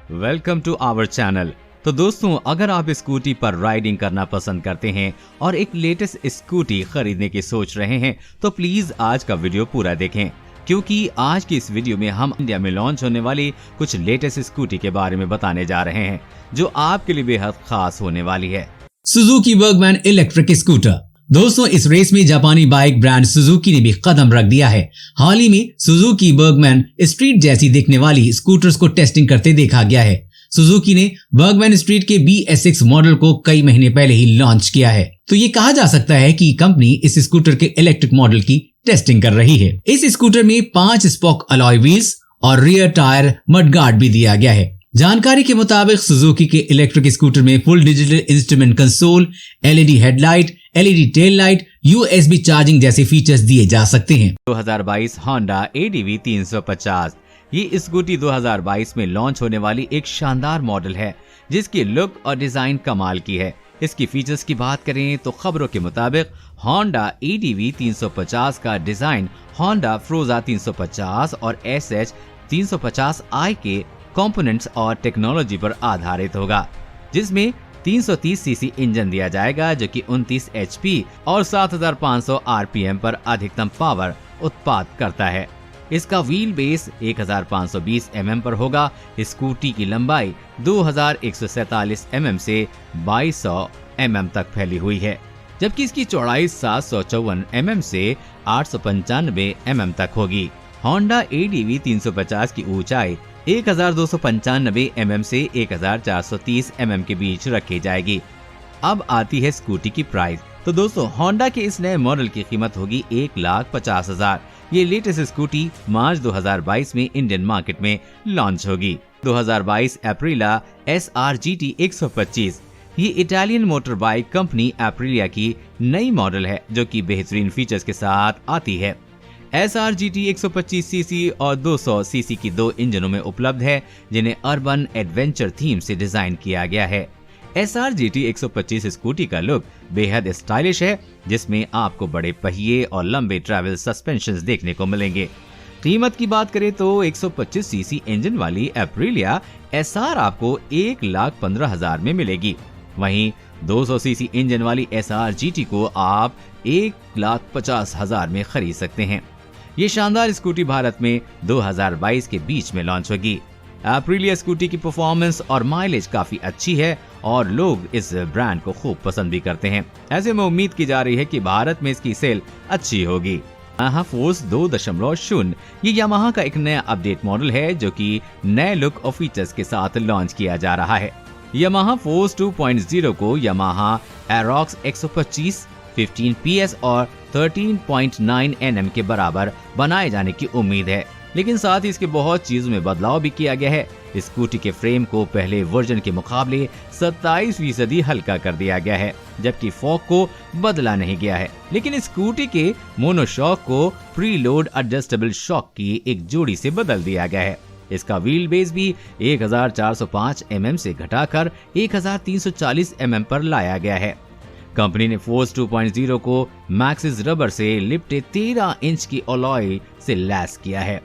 Welcome to our channel. तो दोस्तों, अगर आप स्कूटी पर राइडिंग करना पसंद करते हैं और एक लेटेस्ट स्कूटी खरीदने की सोच रहे हैं तो प्लीज आज का वीडियो पूरा देखें, क्योंकि आज की इस वीडियो में हम इंडिया में लॉन्च होने वाली कुछ लेटेस्ट स्कूटी के बारे में बताने जा रहे हैं जो आपके लिए बेहद खास होने वाली है। Suzuki Burgman electric scooter. दोस्तों, इस रेस में जापानी बाइक ब्रांड सुजुकी ने भी कदम रख दिया है। हाल ही में सुजुकी बर्गमैन स्ट्रीट जैसी दिखने वाली स्कूटर्स को टेस्टिंग करते देखा गया है। सुजुकी ने बर्गमैन स्ट्रीट के BS6 मॉडल को कई महीने पहले ही लॉन्च किया है, तो ये कहा जा सकता है कि कंपनी इस स्कूटर के इलेक्ट्रिक मॉडल की टेस्टिंग कर रही है। इस स्कूटर में 5 स्पोक अलॉय व्हील्स और रियर टायर मडगार्ड भी दिया गया है। जानकारी के मुताबिक सुजुकी के इलेक्ट्रिक स्कूटर में full digital instrument console, LED headlight, LED tail light, USB charging जैसे फीचर्स दिए जा सकते हैं। 2022 होंडा ADV 350 ये स्कूटी 2022 में लॉन्च होने वाली एक शानदार मॉडल है जिसकी लुक और डिजाइन कमाल की है। इसकी फीचर्स की बात करें तो खबरों के मुताबिक होंडा ADV 350 का डिजाइन होंडा फ्रोजा 350 और SH 350i के कंपोनेंट्स और टेक्नोलॉजी पर आधारित होगा, जिसमें 330 सीसी इंजन दिया जाएगा जो कि 29 HP और 7500 RPM पर अधिकतम पावर उत्पाद करता है। इसका व्हील बेस 1520 mm पर होगा। स्कूटी की लंबाई 2147 mm से 2200 mm तक फैली हुई है, जबकि इसकी चौड़ाई 754 mm से 895 mm तक होगी। होंडा ADV 350 की ऊंचाई 1295 mm से 1430 mm के बीच रखी जाएगी। अब आती है स्कूटी की प्राइस। तो दोस्तों, होंडा के इस नए मॉडल की कीमत होगी 1,50,000। ये लेटेस्ट स्कूटी मार्च 2022 में इंडियन मार्केट में लॉन्च होगी। 2022 एप्रिला SRGT 125 ये Italian motor bike company Aprilia की नई मॉडल है जो कि बेहतरीन फीचर्स के साथ आती है। SRGT 125 सीसी और 200 सीसी की 2 इंजनों में उपलब्ध है, जिन्हें अर्बन एडवेंचर थीम से डिजाइन किया गया है। SRGT 125 स्कूटी का लुक बेहद स्टाइलिश है, जिसमें आपको बड़े पहिए और लंबे ट्रैवल सस्पेंशंस देखने को मिलेंगे। कीमत की बात करें तो 125 सीसी इंजन वाली एप्रिलिया SR आपको 1,15,000 में मिलेगी। वहीं 200 सीसी इंजन वाली SRGT को आप 1,50,000 में खरीद सकते हैं। ये शानदार स्कूटी भारत में 2022 के बीच में लॉन्च होगी। एप्रिलिया स्कूटी की परफॉर्मेंस और माइलेज काफी अच्छी है और लोग इस ब्रांड को खूब पसंद भी करते हैं। ऐसे में उम्मीद की जा रही है कि भारत में इसकी सेल अच्छी होगी। यामाहा फोर्स 2.0 ये यामाहा का एक नया अपडेट मॉडल है जो कि नए लुक और फीचर्स के साथ लॉन्च किया जा रहा है। यामाहा फोर्स 2.0 को यामाहा एरोक्स 125 15 PS और 13.9 Nm के बराबर बनाए जाने की उम्मीद है, लेकिन साथ ही इसके बहुत चीजों में बदलाव भी किया गया है। स्कूटी के फ्रेम को पहले वर्जन के मुकाबले 27% हल्का कर दिया गया है, जबकि फोक को बदला नहीं गया है, लेकिन स्कूटी के मोनोशॉक को प्रीलोड एडजस्टेबल शॉक की एक जोड़ी से बदल दिया गया है। इसका व्हील बेस भी 1405 mm से घटाकर 1340 mm पर लाया गया है। कंपनी ने फोर्स 2.0 को मैक्सिस रबर से लिपटे 13 इंच की अलॉय से लैस किया है।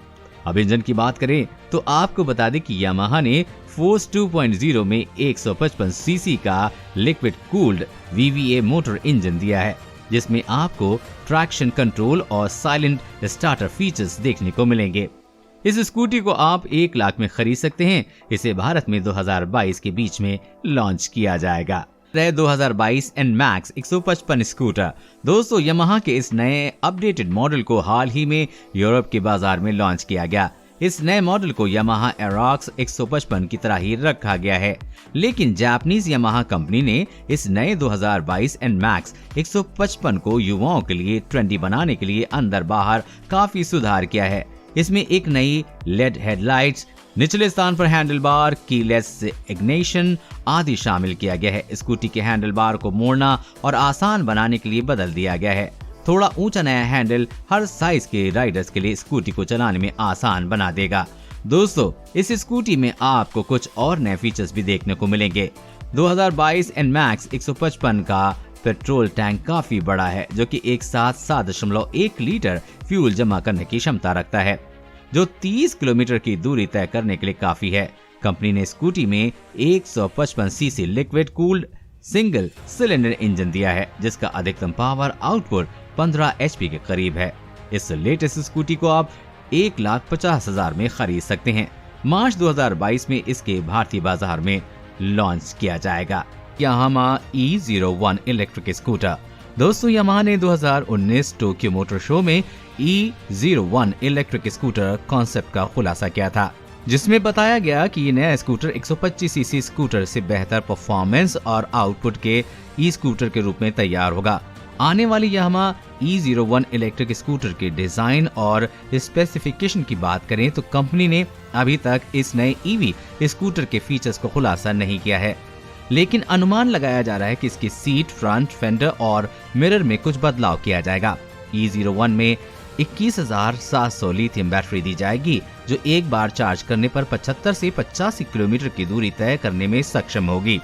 अब इंजन की बात करें तो आपको बता दें कि यामाहा ने फोर्स 2.0 में 155 सीसी का liquid cooled VVA motor engine दिया है, जिसमें आपको ट्रैक्शन कंट्रोल और साइलेंट स्टार्टर फीचर्स देखने को मिलेंगे। इस स्कूटी को आप 1 लाख में खरीद सकते हैं। इसे भारत में 2022 के बीच में लॉन्च किया जाएगा। 2022 NMAX 155 स्कूटर। दोस्तों, यामाहा के इस नए अपडेटेड मॉडल को हाल ही में यूरोप के बाजार में लॉन्च किया गया। इस नए मॉडल को यामाहा एरोक्स 155 की तरह ही रखा गया है, लेकिन जापानीज यामाहा कंपनी ने इस नए 2022 NMAX 155 को युवाओं के लिए ट्रेंडी बनाने के लिए अंदर बाहर काफी सुधार किया है। इसमें एक नई LED हेडलाइट्स, निचले स्थान पर हैंडल बार, कीलेस इग्निशन आदि शामिल किया गया है। स्कूटी के हैंडल बार को मोड़ना और आसान बनाने के लिए बदल दिया गया है। थोड़ा ऊंचा नया हैंडल हर साइज के राइडर्स के लिए स्कूटी को चलाने में आसान बना देगा। दोस्तों, इस स्कूटी में आपको कुछ और नए फीचर्स भी देखने को मिलेंगे। 2022 NMAX 155 का पेट्रोल टैंक काफी बड़ा है, जो कि एक साथ 7.1 लीटर फ्यूल जमा करने की क्षमता रखता है, जो 30 किलोमीटर की दूरी तय करने के लिए काफी है। कंपनी ने स्कूटी में 155 CC liquid cooled single cylinder engine दिया है, जिसका अधिकतम पावर आउटपुट 15 HP के करीब है। इस लेटेस्ट स्कूटी को आप 1,50,000 में खरीद सकते हैं। मार्च 2022 में इसके भारतीय बाजार में लॉन्च किया जाएगा। Yamaha E01 electric scooter. दोस्तों, यामाहा ने 2019 टोक्यो मोटर शो में E01 इलेक्ट्रिक स्कूटर कॉन्सेप्ट का खुलासा किया था, जिसमें बताया गया कि ये नया स्कूटर 125 सीसी स्कूटर से बेहतर परफॉर्मेंस और आउटपुट के ई स्कूटर के रूप में तैयार होगा। आने वाली यामाहा E01 इलेक्ट्रिक स्कूटर के डिजाइन और स्पेसिफिकेशन की बात करें तो कंपनी ने अभी तक इस नए ईवी स्कूटर के फीचर्स को खुलासा नहीं किया है, लेकिन अनुमान लगाया जा रहा है कि इसकी सीट, फ्रंट फेंडर और मिरर में कुछ बदलाव किया जाएगा। E01 में 21,700 लिथियम बैटरी दी जाएगी, जो एक बार चार्ज करने पर 75 से 85 किलोमीटर की दूरी तय करने में सक्षम होगी।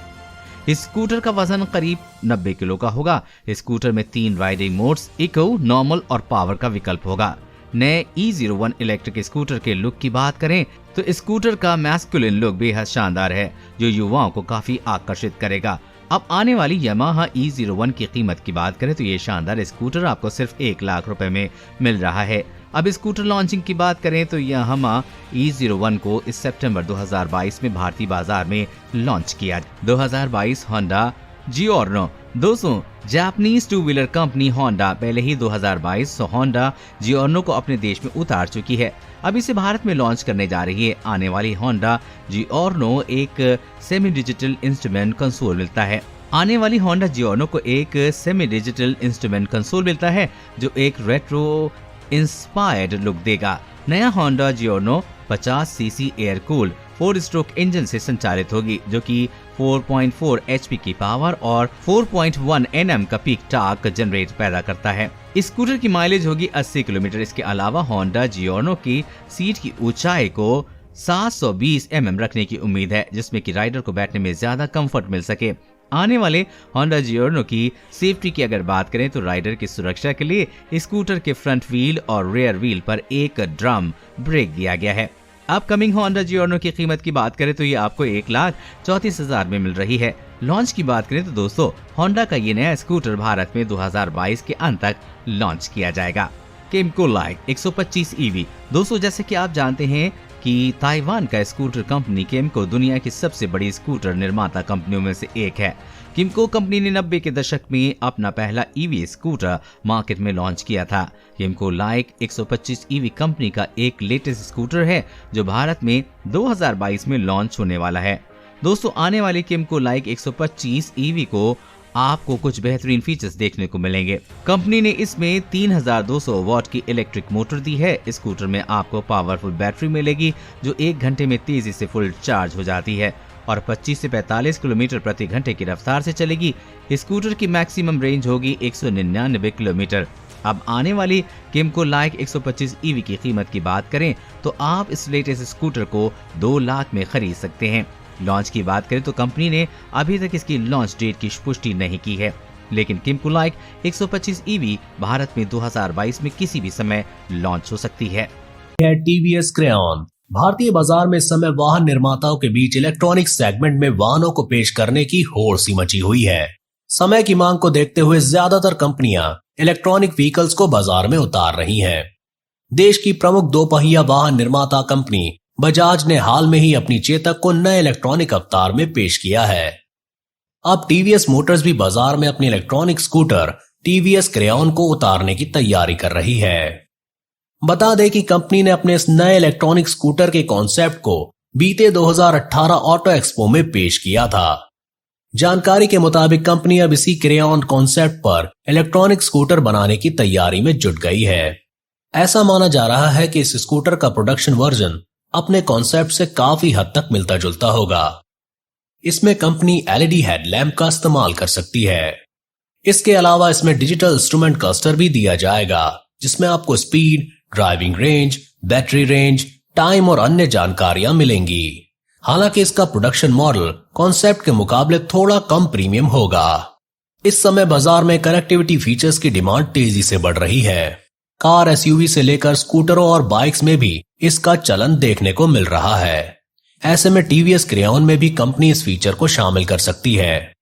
इस स्कूटर का वजन करीब 90 किलो का होगा। स्कूटर में 3 राइडिंग मोड्स, इको, नॉर्मल और पावर का विकल्प होगा। नए E01 इलेक्ट्रिक स्कूटर के लुक की बात करें तो स्कूटर का मैस्कुलिन लुक बेहद शानदार है, जो युवाओं को काफी आकर्षित करेगा। अब आने वाली यामाहा E01 की कीमत की बात करें तो ये शानदार स्कूटर आपको सिर्फ 1 लाख रुपए में मिल रहा है। अब स्कूटर लॉन्चिंग की बात करें तो यामाहा E01 को इस सितंबर 2022 में भारतीय बाजार में लॉन्च किया। 2022 होंडा जियोर्नो। दोस्तों, Japanese two wheeler company Honda पहले ही 2022 होंडा जियोर्नो को अपने देश में उतार चुकी है। अब इसे भारत में लॉन्च करने जा रही है। आने वाली होंडा जियोर्नो एक सेमी डिजिटल इंस्ट्रूमेंट कंसोल मिलता है। आने वाली होंडा जियोर्नो को एक सेमी डिजिटल इंस्ट्रूमेंट कंसोल मिलता है, जो एक रेट्रो इंस्पायर्ड लुक देगा। नया Honda Giorno 50 CC air cooled 4 stroke engine से संचालित होगी, जो कि 4.4 HP की पावर और 4.1 Nm का पीक टॉर्क जनरेट पैदा करता है। इस स्कूटर की माइलेज होगी 80 किलोमीटर। इसके अलावा होंडा जियोर्नो की सीट की ऊंचाई को 720 mm रखने की उम्मीद है, जिसमें कि राइडर को बैठने में ज्यादा कंफर्ट मिल सके। आने वाले होंडा जियोर्नो की सेफ्टी की अगर बात करें तो राइडर की सुरक्षा के लिए स्कूटर के फ्रंट व्हील और रियर व्हील पर एक ड्रम ब्रेक दिया गया है। अपकमिंग होंडा जियोर्नो की कीमत की बात करें तो ये आपको 1,34,000 में मिल रही है। लॉन्च की बात करें तो दोस्तों, होंडा का ये नया स्कूटर भारत में 2022 के अंत तक लॉन्च किया जाएगा। Chemco light 125 EV। दोस्तों, जैसे कि आप जानते हैं कि ताइवान का स्कूटर कंपनी केमको दुनिया की सबसे बड़ी स्कूटर निर्माता कंपनियों में से एक है। केमको कंपनी ने 90 के दशक में अपना पहला EV स्कूटर मार्केट में लॉन्च किया था। केमको लाइक 125 EV कंपनी का एक लेटेस्ट स्कूटर है, जो भारत में 2022 में लॉन्च होने वाला है। दोस्तों, आने वाली केमको लाइक 125 EV को आपको कुछ बेहतरीन फीचर्स देखने को मिलेंगे। कंपनी ने इसमें 3200 वॉट की इलेक्ट्रिक मोटर दी है। स्कूटर में आपको पावरफुल बैटरी मिलेगी, जो 1 घंटे में तेजी से फुल चार्ज हो जाती है और 25 से 45 किलोमीटर प्रति घंटे की रफ्तार से चलेगी। स्कूटर की मैक्सिमम रेंज होगी 199 किलोमीटर। अब आने वाली केमको लाइक 125 EV की कीमत की बात करें तो आप इस लेटेस्ट स्कूटर को 2 लाख में खरीद सकते हैं। लॉन्च की बात करें तो कंपनी ने अभी तक इसकी लॉन्च डेट की पुष्टि नहीं की है, लेकिन केमको लाइक 125 EV भारत में 2022 में किसी भी समय लॉन्च हो सकती है। TVS क्रेयॉन भारतीय बाजार में इस समय वाहन निर्माताओं के बीच इलेक्ट्रॉनिक सेगमेंट में वाहनों को पेश करने की होड़ सी मची हुई है। समय की मांग को देखते हुए ज्यादातर कंपनियां इलेक्ट्रॉनिक व्हीकल्स को बाजार में उतार रही हैं। देश की प्रमुख 2 पहिया वाहन निर्माता कंपनी बजाज ने हाल में ही अपनी चेतक को नए इलेक्ट्रॉनिक अवतार में पेश किया है। अब टीवीएस मोटर्स भी बाजार में अपनी इलेक्ट्रॉनिक स्कूटर टीवीएस क्रेयॉन को उतारने की तैयारी कर रही है। बता दें कि कंपनी ने अपने इस नए इलेक्ट्रॉनिक स्कूटर के कॉन्सेप्ट को बीते 2018 ऑटो एक्सपो में पेश किया था। जानकारी के मुताबिक कंपनी अब इसी क्रेयॉन कॉन्सेप्ट पर इलेक्ट्रॉनिक स्कूटर बनाने की तैयारी में जुट गई है। ऐसा माना जा रहा है कि इस स्कूटर का प्रोडक्शन वर्जन अपने कॉन्सेप्ट से काफी हद तक मिलता जुलता होगा। इसमें कंपनी LED हेडलैम्प का इस्तेमाल कर सकती है। इसके अलावा इसमें डिजिटल इंस्ट्रूमेंट क्लस्टर भी दिया जाएगा, जिसमें आपको speed, driving range, battery range, time और अन्य जानकारियां मिलेंगी। हालांकि इसका प्रोडक्शन मॉडल कॉन्सेप्ट के मुकाबले थोड़ा कम प्रीमियम होगा। इस समय बाजार में कनेक्टिविटी फीचर्स की डिमांड तेजी से बढ़ रही है। कार, SUV से लेकर स्कूटरों और बाइक्स में भी इसका चलन देखने को मिल रहा है। ऐसे में टीवीएस क्रेयॉन में भी कंपनी इस फीचर को शामिल कर सकती है।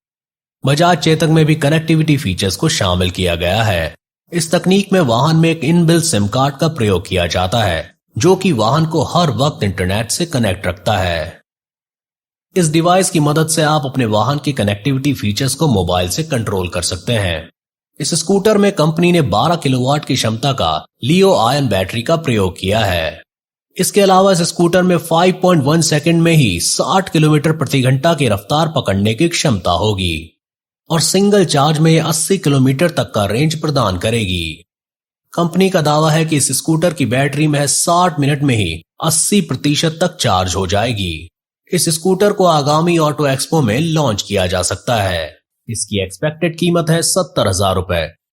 बजाज चेतक में भी कनेक्टिविटी फीचर्स को शामिल किया गया है। इस तकनीक में वाहन में एक इनबिल्ट सिम कार्ड का प्रयोग किया जाता है, जो कि वाहन को हर वक्त इंटरनेट से कनेक्ट रखता है। इस डिवाइस की मदद से आप अपने वाहन की कनेक्टिविटी फीचर्स को मोबाइल से कंट्रोल कर सकते हैं। इस स्कूटर में कंपनी ने 12 किलोवाट की क्षमता का लियो आयन बैटरी का प्रयोग किया है। इसके अलावा इस स्कूटर में 5.1 सेकंड में ही 60 किलोमीटर प्रति घंटा की रफ्तार पकड़ने की क्षमता होगी और सिंगल चार्ज में 80 किलोमीटर तक का रेंज प्रदान करेगी। कंपनी का दावा है कि इस स्कूटर की बैटरी महज 60 मिनट में ही 80% तक चार्ज हो जाएगी। इस स्कूटर को आगामी ऑटो एक्सपो में लॉन्च किया जा सकता है। इसकी एक्सपेक्टेड कीमत है 70,000 रुपए